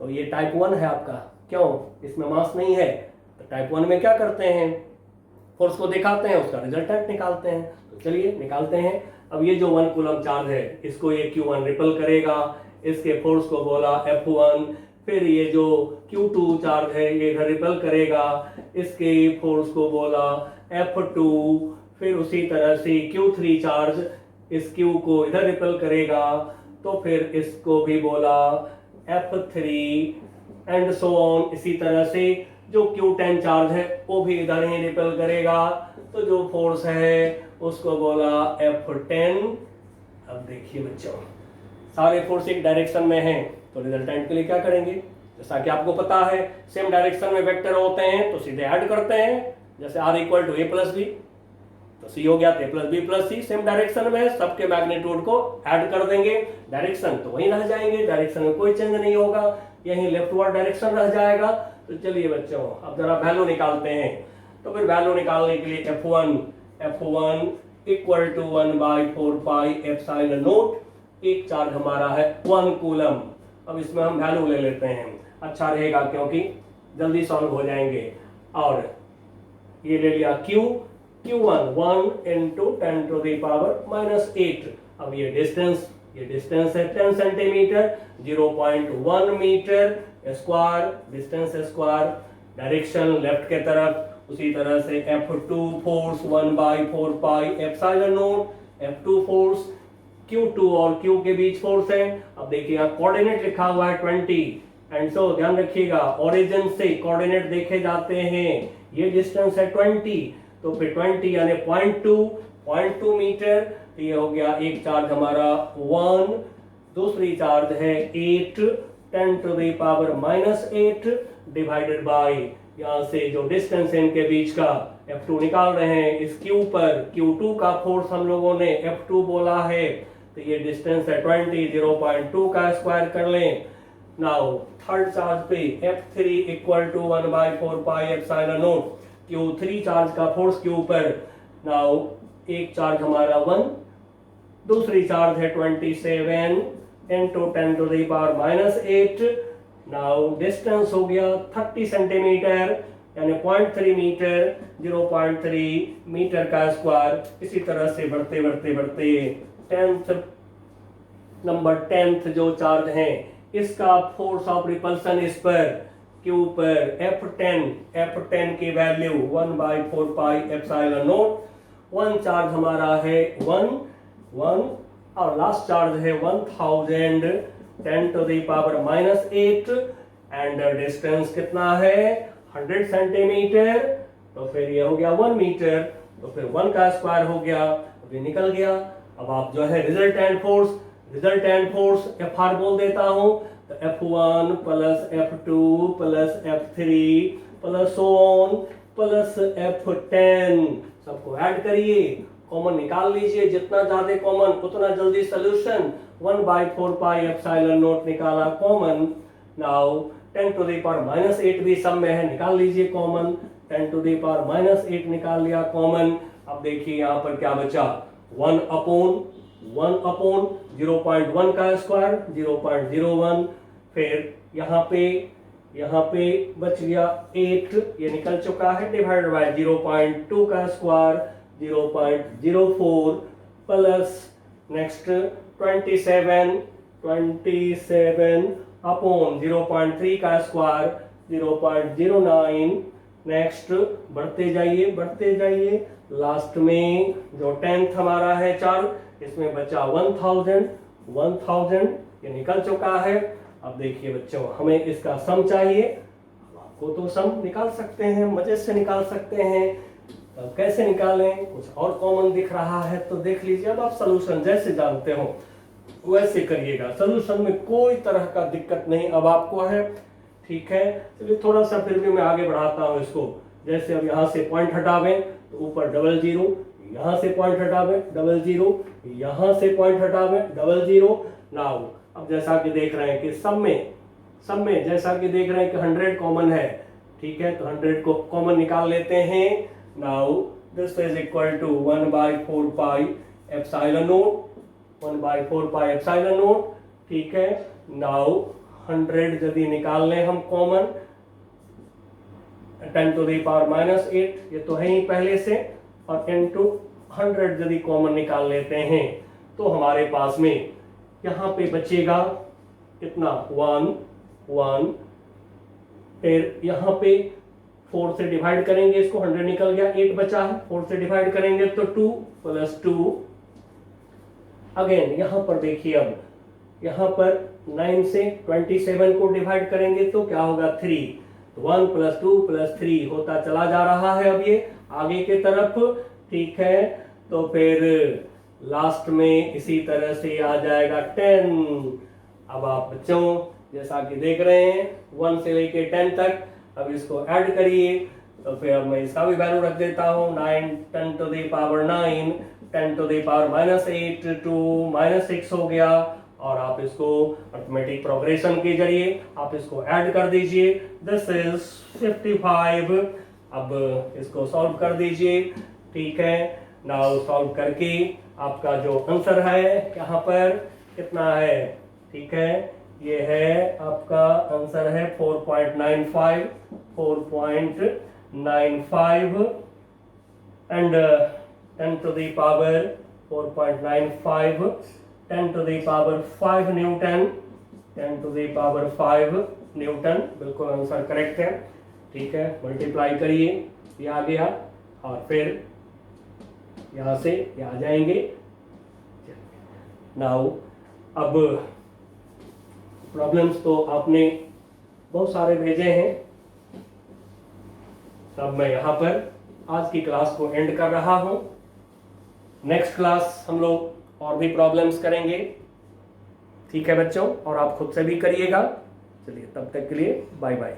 तो ये टाइप 1 है आपका, क्यों, इसमें मास नहीं है। तो टाइप 1 में क्या करते हैं, फोर्स को दिखाते हैं, उसका रिजल्टेंट निकालते हैं। तो चलिए निकालते हैं। अब ये जो 1 कूलम चार्ज है, इसको ये Q1 रिपल करेगा, इसके फोर्स को बोला F1। फिर ये जो Q2 चार्ज है ये इधर रिपल करेगा, इसके फोर्स को बोला F2। फिर उसी तरह से Q3 चार्ज इस Q को इधर रिपल करेगा, तो फिर इसको भी बोला F3 एंड सो ऑन। इसी तरह से जो Q10 चार्ज है वो भी इधर ही रिपल करेगा, तो जो फोर्स है उसको बोला F10। अब देखिए बच्चों, सारे फोर्स एक डायरेक्शन में हैं, तो रिजल्टेंट के लिए क्या करेंगे, जैसा कि आपको पता है सेम डायरेक्शन में वेक्टर होते हैं तो सीधे ऐड करते हैं। जैसे R equal to A plus B, तो C हो गया A plus B plus C, same direction में सबके मैग्नीट्यूड को ऐड कर देंगे, डायरेक्शन तो वहीं रह जाएंगे, डायरेक्शन में कोई चेंज नहीं होगा, यहीं लेफ्टवर्ड डायरेक्शन रह जाएगा। तो चलिए बच्चों, अब जरा वैल्यू निकालते हैं। तो फिर वैल्यू निकालने के लिए F1 equal to 1/4 pi epsilon naught, एक चार्ज हमारा है 1 कूलम। अब इसमें हम वैल्यू ले लेते हैं, अच्छा रहेगा क्योंकि जल्दी सॉल्व हो जाएंगे। और ये ले लिया Q, Q1 1 into 10 to the power minus 8। अब ये डिस्टेंस है 10 centimetre, 0.1 metre square, distance square, direction left के तरफ। उसी तरह से F2 force 1/4 pi epsilon naught, F2 force Q2 और Q के बीच फोर्स है। अब देखिए यहाँ कोऑर्डिनेट लिखा हुआ है 20 एंड सो ध्यान रखिएगा ओरिजिन से कोऑर्डिनेट देखे जाते हैं। ये डिस्टेंस है 20, तो फिर 20 यानी 0.2 मीटर, तो ये हो गया एक चार्ज हमारा 1, दूसरी चार्ज है 8 10 to the power minus 8 divided by यहाँ से जो डिस्टेंस है इनके बीच का F2 निकाल रहे हैं। इस Q पर Q2 का फोर्स हम लोगों ने F2 बोला है, तो ये डिस्टेंस है 20, 0.2 का स्क्वायर कर लें। नाउ थर्ड चार्ज पे F3 equal to 1/4 pi epsilon naught, Q3 charge का फोर्स Q पर। नाउ एक चार्ज हमारा 1, दूसरी चार्ज है 27 into 10 to the power minus 8। Now distance हो गया 30 सेंटीमीटर यानी 0.3 मीटर, 0.3 मीटर का स्क्वायर। इसी तरह से बढ़ते बढ़ते बढ़ते 10th जो चार्ज है इसका फोर्स ऑफ रिपल्सन इस पर Q पर F10 की value 1/4 pi epsilon not. 1 charge हमारा है 1 और लास्ट चार्ज है 1000 10 to the power minus 8 and distance कितना है 100 सेंटीमीटर, तो फिर ये हो गया 1 मीटर, तो फिर 1 का स्क्वायर हो गया, अभी निकल गया। अब आप जो है रिजल्टेंट फोर्स FR बोल देता हूं, तो F1 plus F2 plus F3 plus so on plus F10 सबको ऐड करिए, कॉमन निकाल लीजिए। जितना ज्यादा कॉमन उतना जल्दी सोल्यूशन। 1/4 पाई एप्सिलॉन नॉट निकाला common. Now 10 to the power minus 8 भी सब में है, निकाल लीजिए common. 10 to the power minus 8 निकाल लिया कॉमन। अब देखिए यहाँ पर क्या बचा 1 अपॉन 0.1 का स्क्वायर 0.01। फिर यहाँ पे बच गया 8, ये निकल चुका है, डिवाइडेड बाय 0.2 का स्क्वायर 0.04 प्लस नेक्स्ट 27 अपॉन 0.3 का स्क्वायर 0.09। नेक्स्ट बढ़ते जाइए लास्ट में जो 10th हमारा है चार्ज, इसमें बचा 1000 ये निकल चुका है। अब देखिए बच्चों हमें इसका सम चाहिए। आपको तो सम निकाल सकते हैं, मजे से निकाल सकते हैं। अब कैसे निकालें, कुछ और कॉमन दिख रहा है तो देख लीजिए। अब आप सलूशन जैसे जानते हो वैसे करिएगा, सलूशन में कोई तरह का दिक्कत नहीं अब आपको है, ठीक है। चलिए थोड़ा सा फिर भी मैं आगे बढ़ाता हूँ इसको। जैसे अब यहाँ से पॉइंट हटावें तो ऊपर 00, यहाँ से पॉइंट हटावें 00, यहाँ से पॉइंट हटावें 00। नाउ अब जैसा कि देख रहे हैं कि सब में जैसा कि देख रहे हैं कि 100 कॉमन है, ठीक है, तो 100 को कॉमन निकाल लेते हैं। Now this is equal to 1/4 pi epsilon naught, 1/4 pi epsilon naught, ठीक है। नाउ 100 यदि निकाल लें हम common, 10 to the power minus 8 ये तो है ही पहले से, और into 100 यदि कॉमन निकाल लेते हैं तो हमारे पास में यहाँ पे बचेगा कितना 1। फिर यहाँ पे 4 से डिवाइड करेंगे इसको, 100 निकल गया, 8 बचा है, 4 से डिवाइड करेंगे तो 2 प्लस 2। अगेन यहाँ पर देखिए, अब यहाँ पर 9 से 27 को डिवाइड करेंगे तो क्या होगा 3, तो 1 प्लस 2 प्लस 3 होता चला जा रहा है अब ये आगे के तरफ, ठीक है। तो फिर लास्ट में इसी तरह से आ जाएगा 10। अब आप बच्चों जैसा कि देख रहे हैं 1 से लेके 10 तक, अब इसको ऐड करिए। तो फिर अब मैं इसका भी वैल्यू रख देता हूँ 9 10 to the power 9 10 to the power minus 8 2 minus 6 हो गया। और आप इसको अर्थमेटिक प्रोग्रेशन के जरिए आप इसको ऐड कर दीजिए, दिस इज 55। अब इसको सॉल्व कर दीजिए, ठीक है। नाउ सॉल्व करके आपका जो आंसर है यहाँ पर कितना है, ठीक है, ये है आपका आंसर है 4.95 and 10 to the power 4.95, 10 to the power 5 Newton, 10 to the power 5 Newton, बिल्कुल आंसर करेक्ट है। ठीक है, मल्टीप्लाई करिए, ये आ गया और फिर यहाँ से ये आ जाएंगे। नाउ अब प्रॉब्लम्स तो आपने बहुत सारे भेजे हैं, तब मैं यहाँ पर आज की क्लास को एंड कर रहा हूँ। नेक्स्ट क्लास हम लोग और भी प्रॉब्लम्स करेंगे। ठीक है बच्चों, और आप खुद से भी करिएगा। चलिए तब तक के लिए बाय बाय।